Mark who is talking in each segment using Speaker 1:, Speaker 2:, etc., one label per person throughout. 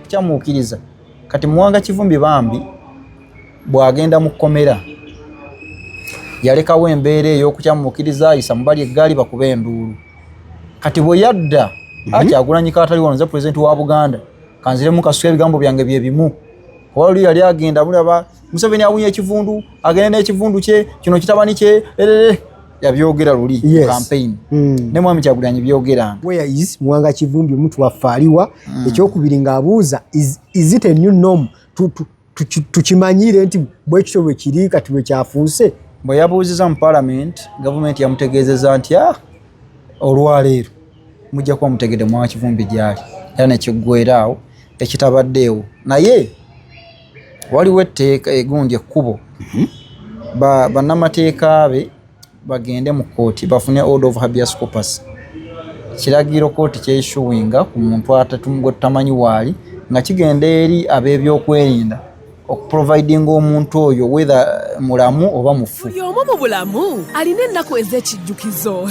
Speaker 1: okukyamuukiriza kati Muwanga Kivumbi bambi bwagenda mu kkomera yalekawo embeera ey'okukyamuukiriza ayisa mubali eggaali bakuba enduulu kati bwe yadda Kyagulanyi Kaataliwano nze pulezidenti wa Buganda kanziremu kasuka ebigambo byange bye bimu wali yali agenda mulaba Museveni awunye ekivundu agenda n'ekivundu kye kino kitabani kye yabyogera luli campaign ne mwami Kyagulanyi byogeranga
Speaker 2: where is Muwanga Kivumbi omuntu wafaaliwa ekyokubiri ng'abuuza is it a new norm tukimanyire nti bwe kityo bwe kiri kati bwe kyafuuse
Speaker 1: bwe yabuuziza mu parliament gavumenti yamutegeezeza nti olwaleero mujja kuba mutegedde Muwanga Kivumbi gyali era nekiggweeraawo ekitabaddeewo naye waliwo etteeka egundi ekkubo bannamateeka be bagende mu kooti bafune order of habeas corpus kiragiro kooti kyeyishuwinga ku muntu atatumugo tamanyi waali nga kigenda eri ab'ebyokwerinda okuprovidinga omuntu oyo whether mulamu oba mufu
Speaker 3: yomu mu bulamu alina ennaku ez'ekijjukizo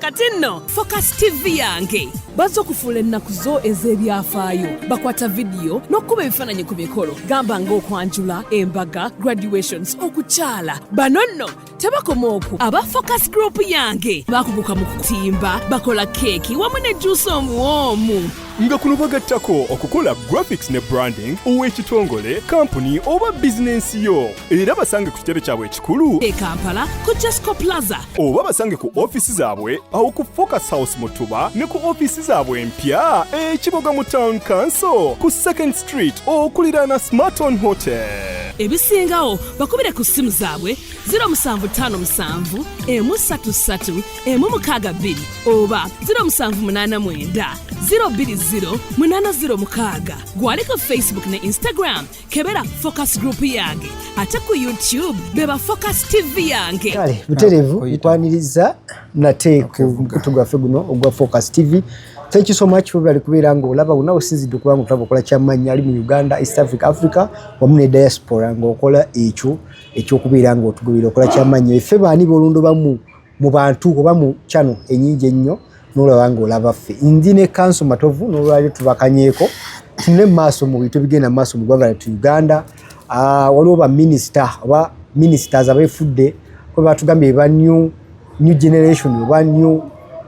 Speaker 3: kati nno Focus TV yange bazza okufuula ennaku zo ez'ebyafaayo bakwata vidiyo n'okkuba ebifaananyi ku mikolo gamba ng'okwanjula embaga graduations okukyala bano nno tebakoma okwo aba Focus Group yange bakuguka mu kutimba bakola keeki wamu ne juice omuwoomu
Speaker 4: nga kuno bagattako okukola graphics ne branding ow'ekitongole kampuni oba bizinensi yo era basange ku kitebe kyabwe ekikulu
Speaker 3: e Kampala ku Jesco Plaza
Speaker 4: oba basange ku ofisi zaabwe awo ku Focus House Mutuba ne ku ofisi zaabwe empya ekiboga mu Town Council ku 2nd Street okuliraana Smarton Hotel
Speaker 3: ebisingawo bakubire ku ssimu zaabwe 0757 133 162 oba 0789 020 gwaliko Facebook ne Instagram kebera Focus Group yange ate ku YouTube beba Focus TV yange
Speaker 2: kale buterevu nkwaniriza nate ku kutugaffe guno ogwa Focus TV. Thank you so much for bali kubeera ngo olaba unawo sinzidde kubanga tutabakola kyamanya ali mu Uganda, East Africa wamu ne diaspora ng'okola ekyokubeera ngo otugubira okola kyamanya effe baani bolundo bamu mu bantu oba mu channel enyingi ennyo n'olaba ng'olaba ffe ndi ne Council Matovu n'olwaliro tubakanyeeko tune maaso mu bintu bigenda maaso mu ggwanga lyattu Uganda waliwo ba ministers abeefudde kwe batugambye ba new generation oba new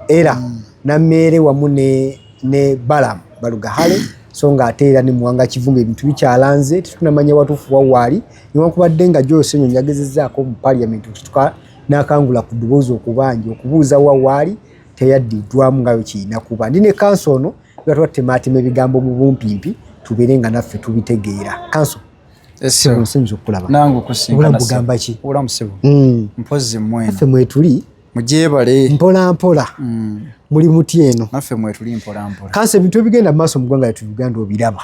Speaker 2: era na mere wamu ne Balaam Balugahale so nga ate era ne Muwanga Kivumbi ebintu bikyalanze tetunamanya watufu wawaali newankubadde nga Jose Nyonyi yagezezzaako mu parliament okituka n'akangula ku ddoboozi okubanja okubuuza wawaali teyaddiddwamu nga wekiina kuba ndi ne kanso ono batwatematema ebigambo mu bumpimpi tubeere nga naffe tubitegeera kanso nsinza okulaba
Speaker 1: nange okusinga
Speaker 2: kugamba ki
Speaker 1: olamusibu mpozi mwenu
Speaker 2: naffe mwetuli
Speaker 1: mujebale
Speaker 2: mpola mpola muli muti eno
Speaker 1: naffe mwetuli mpola mpola
Speaker 2: kanso ebintu ebigenda mu maaso mu ggwanga lyattu Uganda obiraba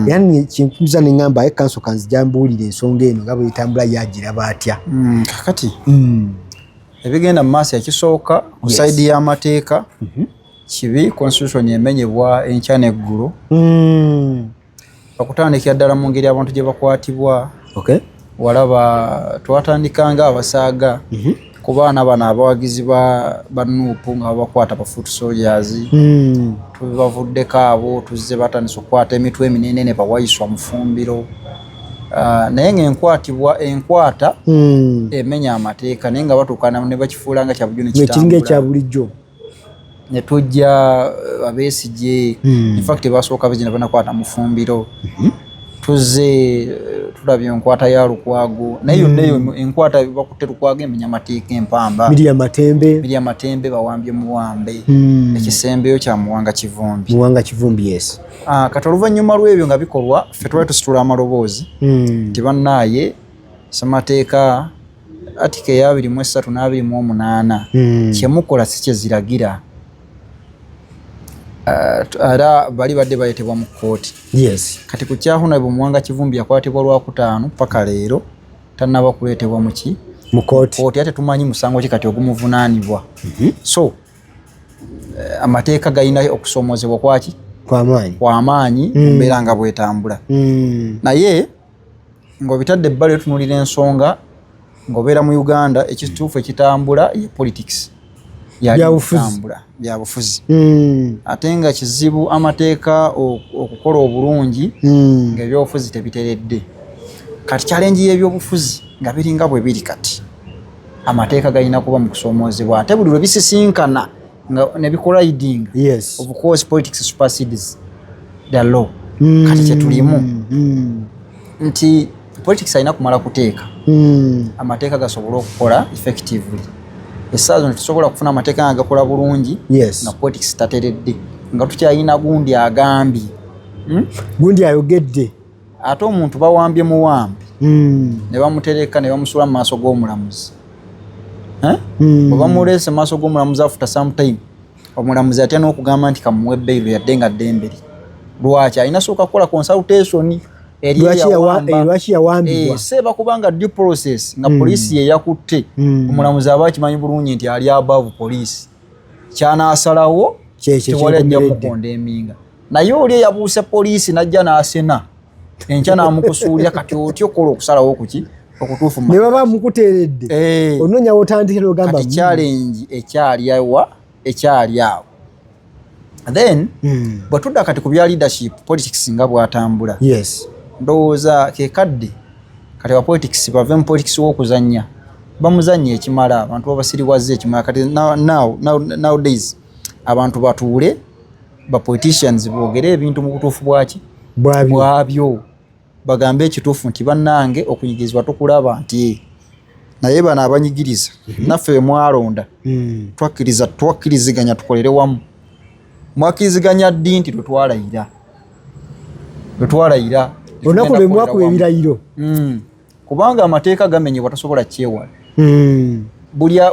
Speaker 2: yani kinkuza ne ngamba kanso kanzijambuulira ensonga eno nga bwetambula yagiraba atya
Speaker 1: kakati ebigenda mu maaso ekisooka ku saidi y'amateeka kibi constitution emenyebwa enkya n'eggulu bakutandikira ddala mu ngeri abantu gye bakwatibwa walaba twatandikanga abasaaga ku baana bano abawagizi ba Nuupu nga bakwata ba foot soldiers tubavuddeko abo tuzze batandise okukwata emitwe eminene ne bawayiswa mu fumbiro naye ng'enkwatibwa enkwata emenya amateeka naye nga batuukana ne bakifuula nga kyabujjo
Speaker 2: nekiringa ekya bulijjo
Speaker 1: ne tujja Abeesigye in fact basooka begenda banakwata mu fumbiro tuzze tulabye enkwata ya Lukwago naye yonna eyo enkwata bakutte Lukwago emenya amateeka empamba Miriam Matembe bawambye Muwambe ekisembeyo kya Muwanga Kivumbi yes kati oluvannyuma lw'ebyo nga bikolwa ffe twali tusitula amaloboozi nti bannaaye ssemateeka atika eya 23 n'28 kyemukola si kyeziragira era bali badde bayitibwa mu kooti kati ku kyahuna bwe Muwanga Kivumbi yakwatibwa Lwakutaano paka leero tannaba kuleetebwa mu kooti ate tumanyi musango ki kati ogumuvunaanibwa so amateeka galina okusoomozebwa kw'amaanyi mbeera nga bwetambula naye ng'obitadde ebbali etunulira ensonga ng'obeera mu Uganda ekituufu ekitambula ye politics byabufuzi ate nga kizibu amateeka okukola obulungi ng'ebyobufuzi tebiteredde. Kati challenge y'ebyobufuzi nga biringa bwe biri kati amateeka galina kuba mu kusomoozebwa ate buli lwe bisisinkana nga ne bikoliding of course politics supersedes the law. Kati kyetulimu nti politics alina kumala kuteeka amateeka gasobola okukola effectively. Essaawa zino tusobola kufuna amateeka nga gakola bulungi nga politics tateredde nga tukyalina gundi agambye
Speaker 2: gundi ayogedde
Speaker 1: ate omuntu bawambye muwambi ne bamutereka ne bamusula mu maaso g'omulamuzi. Bwe bamuleese mu maaso g'omulamuzi after some time omulamuzi atya n'okugamba nti kamuwe bbailo yadde nga ddemberi. Lwaki alina sooka kukola consultation
Speaker 2: lwaki yawambibwa
Speaker 1: seeba kubanga due process nga poliisi ye yakutte omulamuzi aba akimanyi bulungi nti ali above poliisi kyanaasalawo tewali ajja mukonda eminga. Naye oli eyabuuse poliisi najja n'asena enkya n'amukusuulira kati otya okola okusalawo kuki okutuufu
Speaker 2: ne baba mukuteeredde onoonya wotandikira ogamba
Speaker 1: kati challenge ekyali awo. Then bwe tudda kati ku bya leadership politics nga bw'atambula ndowooza ke kadde kati ba politics bave mu politics w'okuzannya bamuzannya ekimala abantu babasiriwaze ekimala kati nowadays abantu batuule ba politicians boogere ebintu mu butuufu bwabyo bagambe ekituufu nti bannange okunyigizibwa tukulaba nti naye bano abanyigiriza naffe bwe mwalonda twakkiriziganya tukolere wamu. Mwakkiriziganya ddi nti lwetwalayira
Speaker 2: olunaku lwe mwakuba ebirayiro
Speaker 1: kubanga amateeka gamenyebwa tasobola kyewala.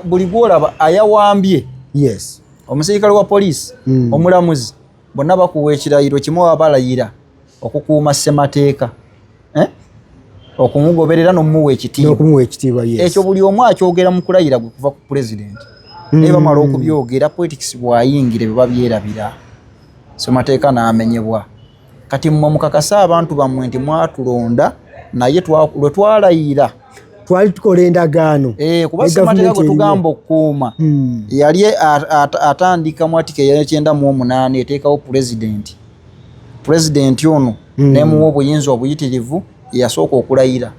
Speaker 1: Buli gwolaba ayawambye omusirikale wa poliisi omulamuzi bonna bakuwa ekirayiro kimu wabalayira okukuuma ssemateeka okumugoberera n'omuwa ekitiibwa. Ekyo buli omu akyogera mu kulayira gwe kuva ku pulezidenti naye bamala okubyogera politics bwayingira bye babyerabira ssemateeka n'amenyebwa. Kati mmwe mukakasa abantu bammwe nti mwatulonda naye lwe twalayira
Speaker 2: twali tukola endagaano
Speaker 1: kuba ssemateeka gwe tugamba okukuuma yali atandika mu article ya 98 eteekawo pulezidenti ono nemuwa obuyinza obuyitirivu yasooka okulayira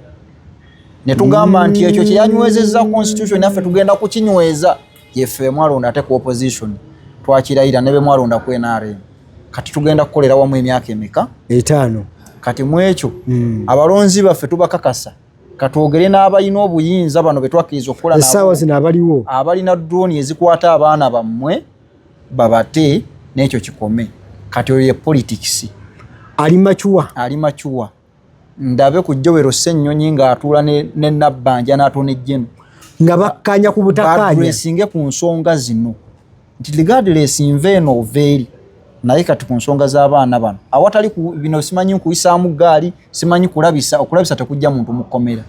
Speaker 1: ne tugamba nti ekyo kyeyanywezezza constitution yaffe tugenda kukinyweza yeffe mwalonda ate ku opposition twakilayira ne be mwalonda ku NRM. Kati tugenda kukolera wamu emyaka emeka
Speaker 2: 5
Speaker 1: kati mu ekyo abalonzi baffe tubakakasa katwogere n'abalina obuyinza bano betwakkiriza okukola
Speaker 2: essaawa zino abaliwo
Speaker 1: abalina drone ezikwata abaana bammwe babate n'ekyo kikome. Kati oyo ye politics
Speaker 2: ali machuwa ndabe ku Jowero Ssennyonyi ng'atuula ne Nabbanja n'atona ejjeno nga bakkanya ku butakanya
Speaker 1: badressinge ku nsonga zino nti regardless nveeno oveeri naye kati ku nsonga z'abaana bano awatali bino simanyi kuyisaamu gaali simanyi okulabisa tekujja muntu mukomera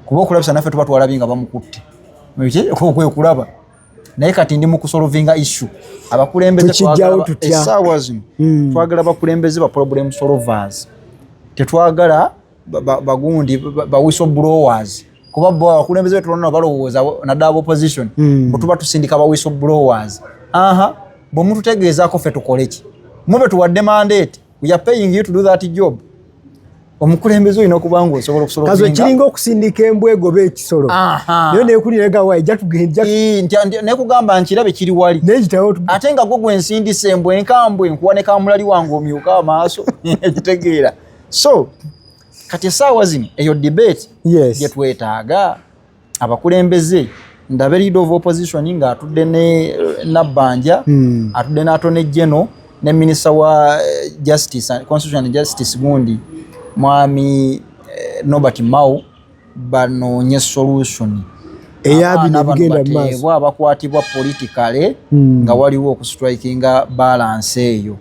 Speaker 1: kuba okulabisa naffe tuba twalabi nga bamukutte kwe kulaba naye kati ndi mu kusolovinga issue abakulembeze essaawa zino twagala bakulembeze ba problem solvers tetwagala bagundi ba whistleblowers kuba bo abakulembeze betulona balowooza naddala opposition bwetuba tusindika ba whistleblowers bwe mututegeezaako ffe tukole ki mube tuwadde mandate we are paying you to do that job. Omukulembeze olina okuba nga osobola okusolovinga
Speaker 2: kazo kiringa okusindika embwego b'ekisolo naye neekuliregawa ejja tugenda
Speaker 1: nekugamba nkirabe kiri wali ate nga gwe gwensindisa embwe enkambwe nkuwa ne kamulali wange omyuka amaaso ekitegeera. So kati essaawa zino eyo debate gye twetaaga abakulembeze ndabe leader of opposition nga atudde ne Nabbanja atudde n'atone General ne minister wa justice constitution and justice gundi mwami Norbert Mao banoonye solution
Speaker 2: eyabino bigenda maaso
Speaker 1: abakwatibwa politically nga waliwo okustrikinga balance eyo.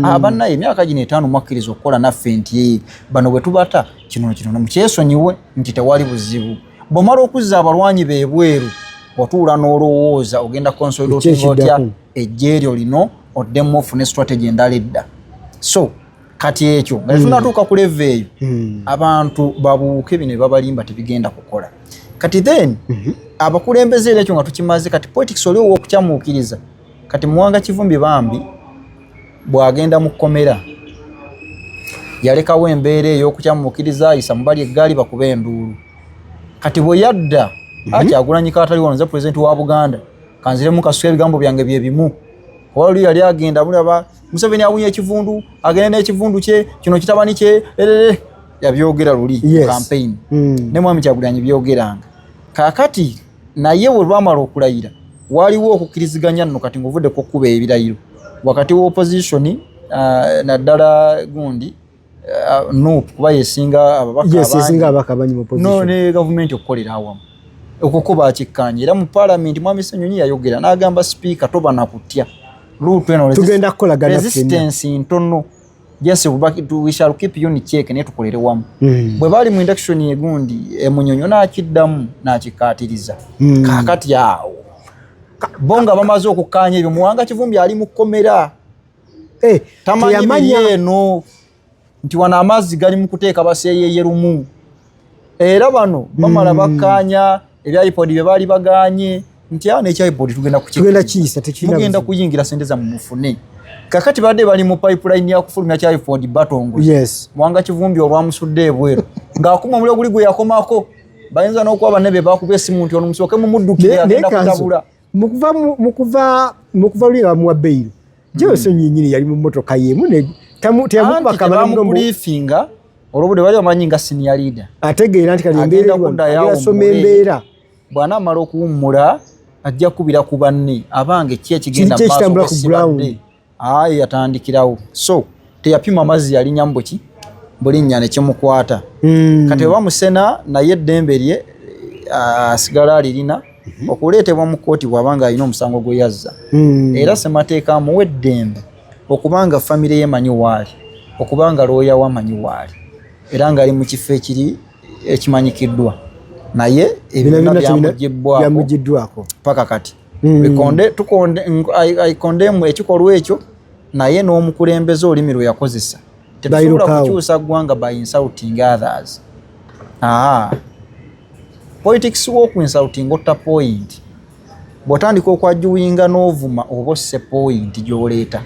Speaker 1: Abanna emyaka gino 5 mwakkiriza okukola naffe nti bano bwe tubata kino mukyesonyiwe nti tewali buzibu. Bw'omala okuzza abalwanyi beebweru otuula n'olowooza ogenda consolidating otya ejje eryo lino oddemu ofune strategy endala edda. So kati ekyo nga tunatuuka ku level eyo abantu babuuke bino babalimba tebigenda kukola. kati then abakulembeze era ekyo nga tukimaze kati politics oli ow'okukyamuukiriza kati Muwanga Kivumbi bambi bw'agenda mu kkomera yalekawo embeera ey'okukyamuukiriza ayisa mubali eggaali bakuba enduulu kati bwe yadda Kyagulanyi Kaataliwo nze pulezidenti wa Buganda kanziremu kasuka ebigambo byange bye bimu kuba luli yali agenda mulaba Museveni awunya ekivundu agenda n'ekivundu kye kino kitabani kye yabyogera luli campaign ne Mwami Kyagulanyi byogeranga kaakati naye bwe lwamala okulayira waliwo okukkiriziganya nno kati ng'ovuddeko okkuba ebirayiro wakati wa opposition naddala gundi Nuupu kuba yesinga ababaka abangi mu opposition ne gavumenti okukolera awamu okukuba akikkanya era mu parliament Mwami Ssenyonyi yayogera n'agamba speaker toba nakutya lutu eno
Speaker 2: tugenda kukolagana
Speaker 1: resistance ntono yes we shall keep you in check ne tukolere wamu bwe bali mu induction yegundi Munyonyo n'akiddamu n'akikaatiriza kaakati awo bonga bamaze okukkanya ebyo Muwanga Kivumbi ali mu kkomera tamanyi eno nti wana amazzi gali mu kuteeka baseeyeye lumu era bano bamala bakkanya ebya iPod bye bali baganye nti ana ekya iPod tugenda
Speaker 2: kiyisa
Speaker 1: tekigenda kuyingira sente za mufune kakati badde bali mu pipeline ya kufulumya kya iPod batongo Muwanga Kivumbi olwamusudde ebweru ng'akuma omuliro guli gwe yakomako bayinza n'okuba banne bakuba essimu nti ono musooke mumuddukire agenda kutabula
Speaker 2: mukuva luli bamuwa beyiro Jose nyinyini yali mu motoka yemu
Speaker 1: briefinga olwobudde bali bamanyi nga senior leader
Speaker 2: ategeera nti kaliasoma embeera
Speaker 1: bwana amala okuwummula ajja kubira ku banne abange ki ekigenda yatandikirawo so teyapima amazzi yali nyambo ki buli nnya ne kimukwata kati bwe bamusena naye eddembe lye asigala alirina okuleetebwa mu kooti bw'abanga alina omusango gwe yazza era ssemateeka amuwa eddembe okubanga famire yemanyi waali okubanga looya wamanyi waali era ngaali mu kifo ekimanyikiddwa naye ebina byamugiddwako paka kati aikondemu ekikolwa ekyo naye n'omukulembeze olimi lwe yakozesa tetusobola kukyusa ggwanga by insulting others politics woku insulting otta point bw'otandika okwajuwinga n'ovuma oba osse point gy'oleeta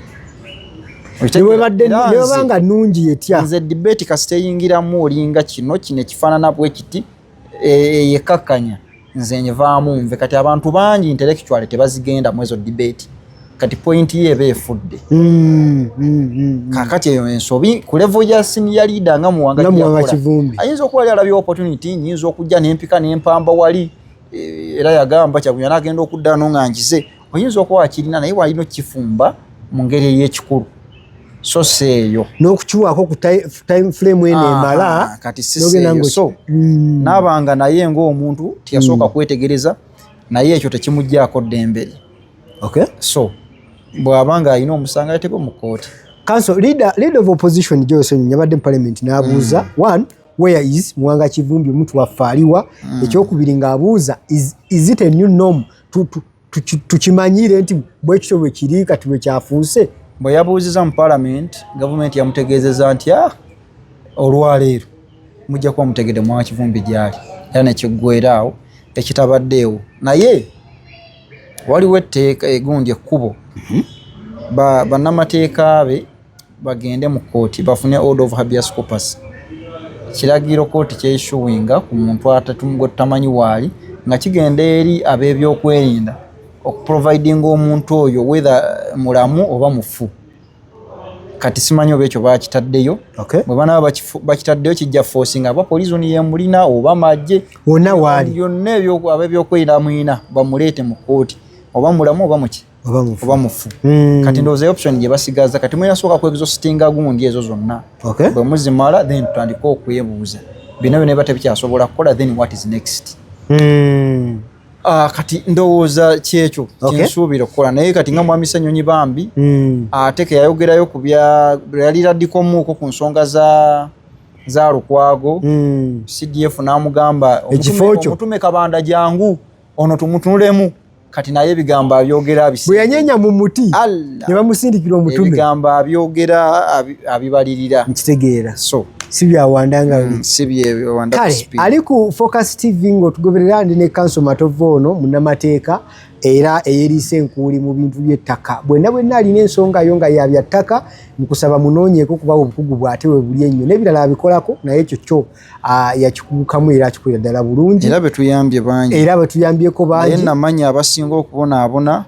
Speaker 2: nebanga nungi yetya
Speaker 1: nze debate kasiteyingiramu olinga kino ekifaanana bwe kiti yekakkanya nze nyivaamu nve kati abantu bangi intellectual tebazigenda mu ezo debate kati point ye eba efudde kakati eyo ensobi ku level ya senior leader nga Muwanga
Speaker 2: Kivumbi
Speaker 1: ayinza okuba ali alabye opportunity nyinza okujja n'empika n'empamba wali era yagamba Kyagulanyi n'agenda okudda nga nkize oyinza okuba akirina naye walina okifumba mu ngeri ey'ekikulu so seeyo
Speaker 2: n'okukiwaako ku time frame eno emala
Speaker 1: kati siseeyo so n'abanga naye ng'omuntu tiyasooka kwetegereza naye ekyo tekimuggyako ddembere so bw'abanga alina omusango ateekwe mu kooti
Speaker 2: council leader of opposition Jose Nnyonyi yabadde mu parliament n'abuuza one where is Muwanga Kivumbi omuntu waffe aliwa ekyokubiri ng'abuuza is it a new norm tukimanyire nti bwekityo bwe kiri kati bwe kyafuuse
Speaker 1: bwe yabuuziza mu parliament gavumenti yamutegeezeza nti olwaleero mujja kuba mutegedde Muwanga Kivumbi gyali era nekiggweeraawo ekitabaddeewo naye waliwo etteeka egundi ekkubo bannamateeka be bagende mu kooti bafune order of habeas corpus kiragiro kooti kyeshuwinga ku muntu atamanyi waali nga kigenda eri ab'ebyokwerinda okuprovidinga omuntu oyo whether mulamu oba mufu kati simanyi oba ekyo bakitaddeyo bwe banaba bakitaddeyo kijja forcing aba poison yemulina oba magye
Speaker 2: wonna waali
Speaker 1: byonna ab'ebyokwerinda mwina bamuleete mu kooti oba mulamu oba muki oba mufu kati ndowooza option gye basigaza kati mwina sooka ku exhaustinga gundi ezo zonna bwe muzimala then tutandika okwebuuza bino byonna tebikyasobola kukola then what is next kati ndowooza kyekyo kinsuubira okukola naye kati nga Mwami Ssenyonyi bambi ate ke yayogerayo ku yali radikomuuko ku nsonga za Lukwago CDF n'amugamba omutume Kabanda jangu ono tumutunulemu kati naye ebigambo abyogera
Speaker 2: bwe yanyenya mu muti ne bamusindikira omutume
Speaker 1: ebigambo abyogera abibalirira
Speaker 2: nkitegeera
Speaker 1: so
Speaker 2: si byawandanga
Speaker 1: si byewanda
Speaker 2: kale ali ku Focus TV ng'otugoberera ndi ne Council Matovu ono munnamateeka era eyeriisa enkuuli mu bintu by'ettaka bwenna alina ensonga yo nga yabya ttaka nkusaba munoonyeeko kuba obukugu bw'ate we buli ennyo n'ebirala abikolako naye ekyo kyo yakikugukamu era akikolera ddala bulungi
Speaker 1: era betuyambye bangi
Speaker 2: era betuyambyeko bangi
Speaker 1: naye namanya abasinga okubonaabona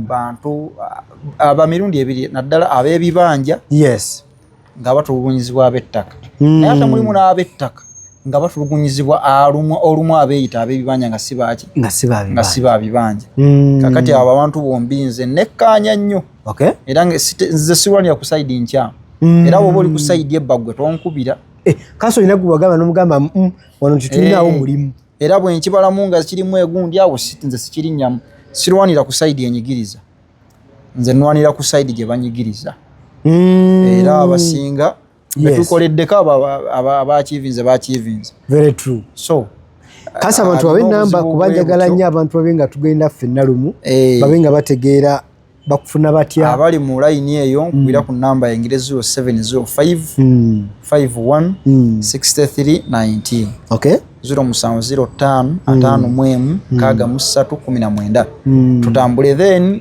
Speaker 1: bantu abamirundi ebiri naddala ab'ebibanja
Speaker 2: yes
Speaker 1: nga batulugunyizibwa ab'ettaka naye ate mulimu n'ab'ettaka nga batulugunyizibwa olumu abeeyita ab'ebibanja nga si baabibanja kakati abo abantu bombi nze nekkaanya nnyo era nze siwanira ku sayidi nkyamu era bwoba oli ku sayidi ebbagwe tonkubira
Speaker 2: Council olina gwebagamba n'omugamba wano titulinawo mulimu
Speaker 1: era bwe nkibalamu nga kirimu egundi awo nze sikirinnyamu sirwanira ku sayidi enyigiriza nze nwanira ku sayidi gye banyigiriza era abasinga betukoleddeko abakiivinze
Speaker 2: very true
Speaker 1: so
Speaker 2: Council abantu babe namba kuba njagala nnyo abantu babe nga tugenda ffenna lumu babe nga bategeera bakufuna batya
Speaker 1: abali mu layini eyo nkubira ku namba yengire 0705 51 6319
Speaker 2: okay
Speaker 1: 0705 51 6319 tutambule then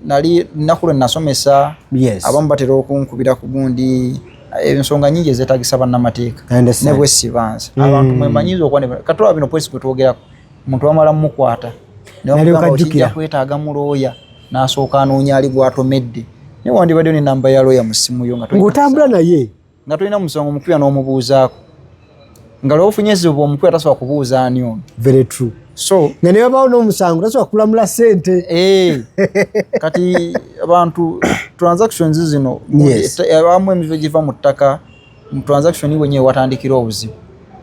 Speaker 1: nali nakulo nasomesa abamu batera okunkubira ku gundi ensonga nyingi ezeetagisa bannamateeka ne bwe sibanza abantu mwemanyiza okwanira katola bino polisi kwetwogerako omuntu wamala mumukwata nekijja kwetaaga mu looya n'asooka anoonya ali gwatomedde naye wandibaddeyo ne namba ya looya mu ssimu yo
Speaker 2: ng'otambula naye
Speaker 1: nga tolina musonga omupya n'omubuuzaako nga lwofunye ezibu omupya tasobola kubuuza ani ono
Speaker 2: very true so nga ne babaawo n'omusango tasobola kulamula ssente
Speaker 1: kati abantu transactions zino abamu emive giva mu ttaka mu transaction wenyewe watandikira obuzibu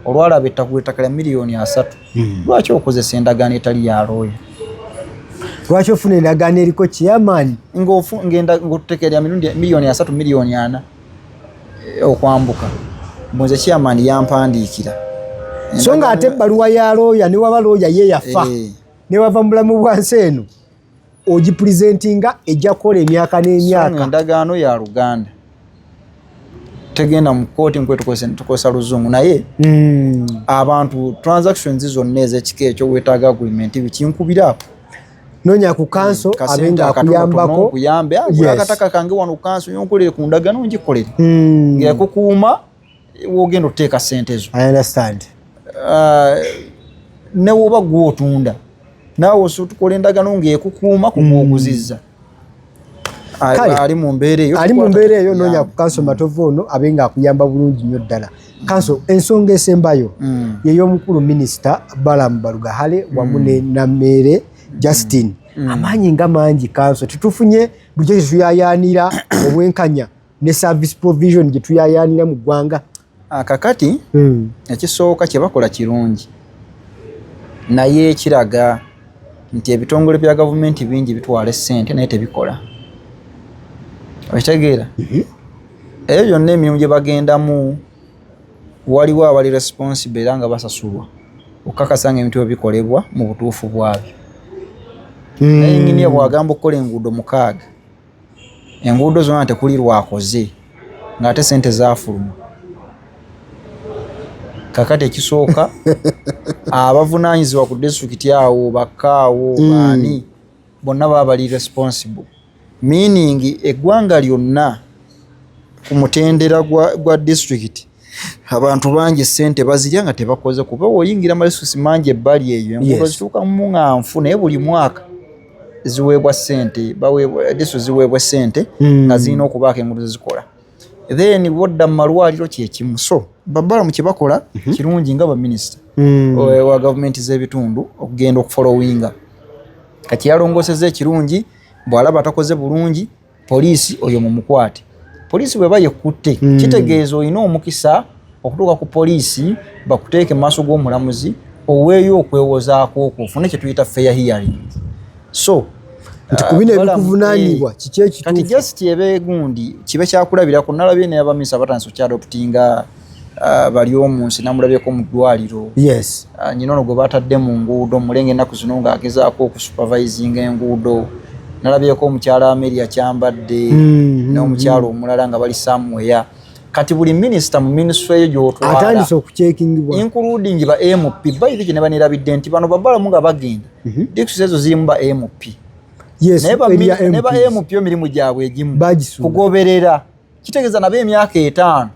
Speaker 1: olwalaba ettaka lya miliyoni 3 lwaki okozesa endagaano etali ya looya
Speaker 2: lwaki ofuna endagaano eriko chairman
Speaker 1: ng'otutekerera miliyoni 3 miliyoni 4 okwambuka mbunze chairman yampandiikira
Speaker 2: so nga ate ebbaluwa ya looya ne waba looya ye yafa ne wava mu bulamu bwansi eno ogipurezentinga ejja kukola emyaka n'emyaka
Speaker 1: endagaano ya Luganda tegenda mu kooti tukozesa luzungu naye abantu transactions zonna ez'ekika ekyo weetaaga agreement bikinkubiraako
Speaker 2: nonya ku Council abenga akuyambako
Speaker 1: kuyambe akataka kange wano ku Council yonkolere ku ndagaano ngikolere ngekukuuma wogenda oteeka ssente zo
Speaker 2: I understand
Speaker 1: ne woba gwotunda naawe osotukola endagaano ng'ekukuuma kumwoguzizza ali mu mbeera
Speaker 2: eyo nonya ku Council Matovu ono abenga akuyamba bulungi nnyo ddala Council ensonga esembayo yey'omukulu minisita Balaam Balugahale wamu ne Namere Justin amaanyi nga mangi Council tutufunye bulijjo tetuyayaanira obwenkanya ne service provision gye tuyayaanira mu ggwanga
Speaker 1: kakati ekisooka kye bakola kirungi naye kiraga nti ebitongole bya gavumenti bingi bitwala ssente naye tebikola okitegeera eyo yonna emirimu gye bagendamu waliwo abali responsible era nga basasulwa okukakasa nga ebintu bikolebwa mu butuufu bwabyo naye enginiya bwagamba okukola enguudo 6 enguudo zonna tekuli lwakoze ng'ate ssente zaafuluma kakati ekisooka abavunaanyizibwa ku disitulikiti awo bakkaawo baani bonna baba bali responsible meaning eggwanga lyonna ku mutendera gwa disitulikiti abantu bangi ssente bazirya nga tebakoze kuba oyingira amaresusi mangi ebbali eyo enguudo zituuka mu ŋŋanfu naye buli mwaka ziweebwa ssente disitulikiti ziweebwa ssente nga zirina okubaako enguudo zezikola then bodda mu malwaliro kyekimu so Balaam kye bakola kirungi nga baminisita wa gavumenti z'ebitundu okugenda okufolowinga kati yalongooseza ekirungi bw'alaba atakoze bulungi poliisi oyo mumukwate poliisi bw'eba yekutte kitegeeza olina omukisa okutuuka ku poliisi bakuteeke mu maaso g'omulamuzi oweeyo okwewozaako okwo ofune kye tuyita fair hearing so
Speaker 2: nti kubino ebikuvunaanibwa kiki ekituufu
Speaker 1: kati just ebe gundi kibe kyakulabirako nalabye naye abaminisita batandise okyadoputinga bali omunsi namulabyeko mu ddwaliro nyina ono gwe batadde mu nguudo mulenge ennaku zino ng'agezaako okusupervisinga enguudo nalabyeko omukyala Amelia Kyambadde n'omukyala omulala nga bali somewhere kati buli minister mu ministry eyo gyotwala
Speaker 2: atandise okuchekingibwa
Speaker 1: including ba MP by the never nirabidde nti bano babala munga bagenda district ezo ziri mu ba MP
Speaker 2: yes
Speaker 1: neba MP yo mirimu gyabwe egimu kugoberera kitegeza nabe emyaka 5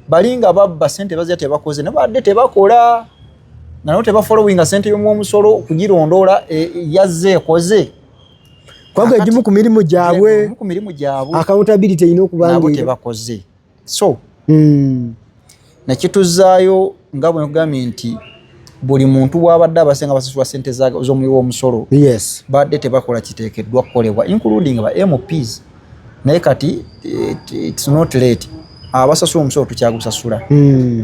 Speaker 1: balinga babba sente bazya tebakoze ne badde tebakola nano tebafollowinga sente y'omu omusolo kugirondola yazze koze
Speaker 2: kwanga egimu ku mirimu gyabwe accountability ino kubanga
Speaker 1: nabo tebakoze so na kituzaayo nga bwe ngambye nti buli muntu wabadde abasenga basasula sente z'omulimu w'omusolo
Speaker 2: yes
Speaker 1: badde tebakola kiteekeddwa kukolebwa including ba MPs naye kati it's not late abasasula omusolo tukyagusasula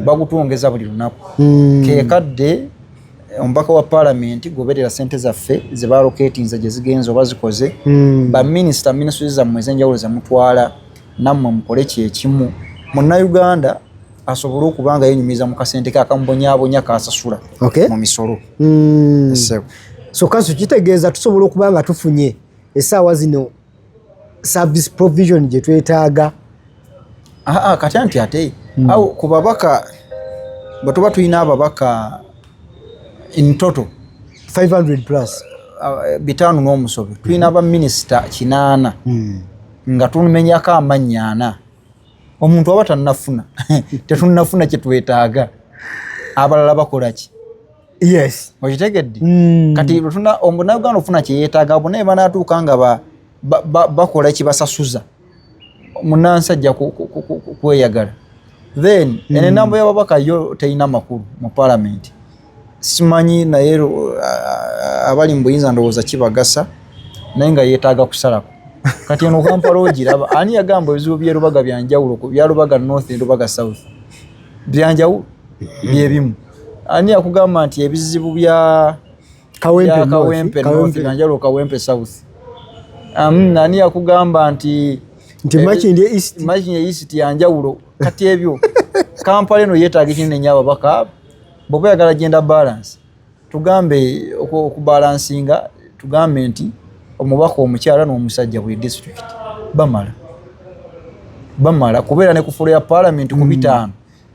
Speaker 1: bagutwongeza buli lunaku kekadde ombaka wa parliament goberera sente zaffe ze balocatinze gye zigenza oba zikoze ba ministry zammwe ez'enjawulo ze mutwala nammwe mukole kyekimu Munnayuganda asobola okubanga yenyumiza mu kasente kakamubonyaabonya kasasula mu misolo
Speaker 2: so kaso kitegeeza tusobola okubanga tufunye essaawa zino service provision gye twetaaga
Speaker 1: kati anti ate au ku babaka bwe tuba tulina ababaka in total
Speaker 2: 500 plus
Speaker 1: bitano n'omusobe tulina abaminisita 8 nga tumenyako amannya 4 omuntu aba tannafuna tetunnafuna kye twetaaga abalala bakola ki
Speaker 2: yes
Speaker 1: okitegedde kati tuna Omunnayuganda ofuna kye yeetaaga abo naye banaatuuka nga bakola kibasasuza munnansi ajja kweyagala then enambo y'ababaka yo teyina makulu mu parliament simanyi naye abali mu buyinza ndowooza kibagasa naye nga yeetaaga kusalako kati eno Kampala ogiraba ani yagamba ebizibu by'erubaga byanjawulo bya Rubaga North ne Rubaga South byanjawulo byebimu ani yakugamba nti ebizibu bya Kawempe North byanjawulo Kawempe South ani yakugamba nti Makindye East yanjawulo kati ebyo Kampala eno yeetaaga kinene ababaka bwe yagala genda balance tugambe okubalansinga tugambe nti omubaka omukyala n'omusajja buli district bamala kubeera ne kufulo ya parliament ku 5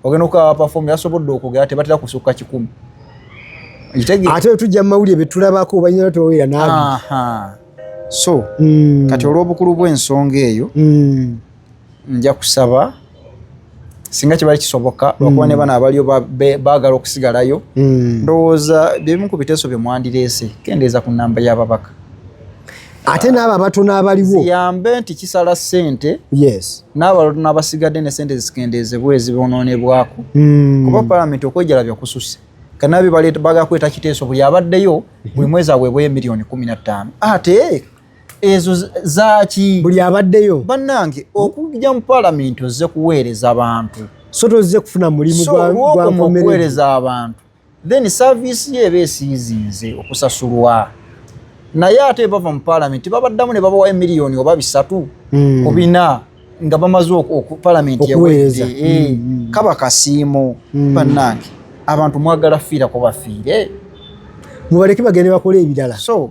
Speaker 1: ogenda okuba perform yasobodde okugera tebatera kusukka 10
Speaker 2: ate tujja mawulire betulabako obanyira toweera nabi
Speaker 1: so kati olw'obukulu bw'ensonga eyo nja kusaba singa kibali kisoboka lwakuba ne bana abaliyo baagala okusigalayo ndowooza byebimu ku biteeso bye mwandireese kendeeza ku nnamba y'ababaka
Speaker 2: ate n'abo abatono abaliwo
Speaker 1: yambe nti kisala ssente
Speaker 2: yes
Speaker 1: n'abaloto n'abasigadde ne ssente zikendeezebwa ezibonoonebwako kuba palamenti okwejalabya kususe kanabi baga kweta kiteeso buli abaddeyo buli mwezi aweebwayo miliyoni 15 ate ezo zaaki
Speaker 2: buli abaddeyo
Speaker 1: bannange okujja mu palamenti ozze kuweereza abantu
Speaker 2: so tozze kufuna mulimu
Speaker 1: gwa kuweereza abantu then service ye eba esiizinze okusasulwa naye ate bava mu palamenti babaddamu ne babawayo miliyoni oba 3 ku 4 nga bamaze palamenti yawedde kaba kasiimo bannange abantu mwagala fiira ko bafiire
Speaker 2: mubaleke bagende bakola ebirala
Speaker 1: so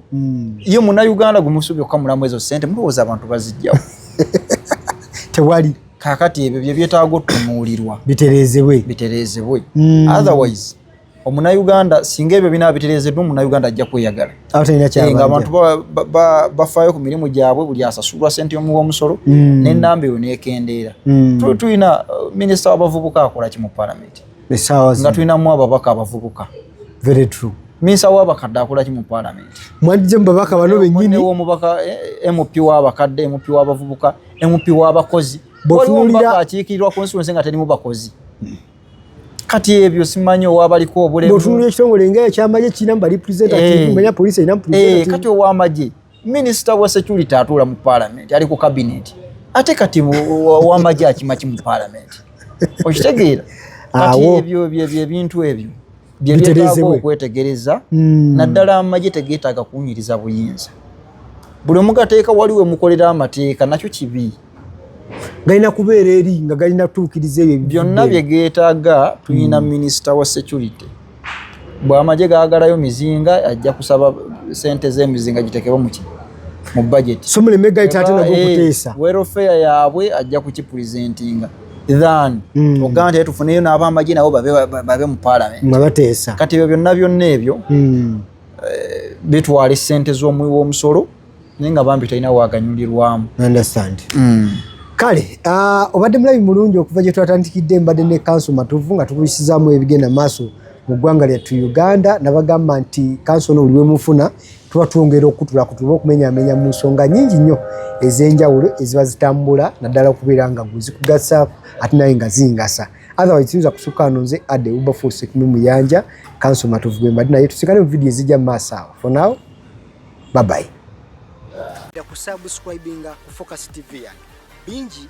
Speaker 1: iyo Munnayuganda gumusubi okamulamu ezo sente mulowooza abantu bazijjawo
Speaker 2: tewali
Speaker 1: kakati ebyo bye byetaaga otunuulirwa
Speaker 2: bitereezebwe
Speaker 1: otherwise Omunnayuganda singa ebyo binaabitereezeddwa Omunnayuganda ajja kweyagala nga abantu bafaayo ku mirimu gyabwe buli asasulwa sente y'omusolo n'ennamba eyo neekendeera tulina minisita w'abavubuka akola ki mu palamenti nga tulinamu ababaka abavubuka
Speaker 2: very true
Speaker 1: minisita w'abakadde akola ki mu palamenti
Speaker 2: mwandije mu babaka bano bennyini
Speaker 1: omubaka MP w'abakadde MP w'abavubuka MP w'abakozi botunulira akiikirirwa constituency nga terimu bakozi kati ebyo simanyi owabaliko obulemu
Speaker 2: botunulira ekitongole ng'ekyamaje kirina mu representative manya police erina mu representative
Speaker 1: kati ow'amagye minisita wa security atuula mu palamenti ali ku cabinet ate kati ow'amagye akimaki mu palamenti okitegeera kati ebyo byebintu ebyo byetaaga okwetegereza naddala amagye tegeetaaga kuwunyiriza buyinza buli omugateeka waliwe mukolera amateeka nakyo kibi
Speaker 2: galina kubeera eri nga galina kutuukiriza ebyo
Speaker 1: byonna bye geetaaga tulina minisita wa security bw'amagye gaagalayo mizinga ajja kusaba sente z'emizinga gitekebwa mu budget
Speaker 2: so muleme gaita ate nago okuteesa
Speaker 1: welfare yaabwe ajja kukipresentinga than oganda tufuneyo n'abamagye nabo babe mu parliament
Speaker 2: mabateesa
Speaker 1: kati ebyo byonna ebyo bitwala ssente z'omuwi w'omusolo naye nga bambi talina waganyulirwamu.
Speaker 2: Understand. Kale obadde mulabi mulungi okuva gye twatandikidde mbadde ne Council Matuvu nga tukuyisizaamu ebigenda maaso mu ggwanga lyattu Uganda nabagamba nti Council ono buli mufuna tuba twongera okutula okumenyaamenya mu nsonga nnyingi nnyo ez'enjawulo eziba zitambula naddala okubeera nga zikugasa ate naye nga zingasa. Otherwise tuyinza kusukka nze adde Wilberforce Ekumi Muyanja Council Matuvu gwe mbadde naye tusikane mu vidiyo ezijja mu maaso awo. For now, bye bye. Kusubscribinga ku Focus TV yange bingi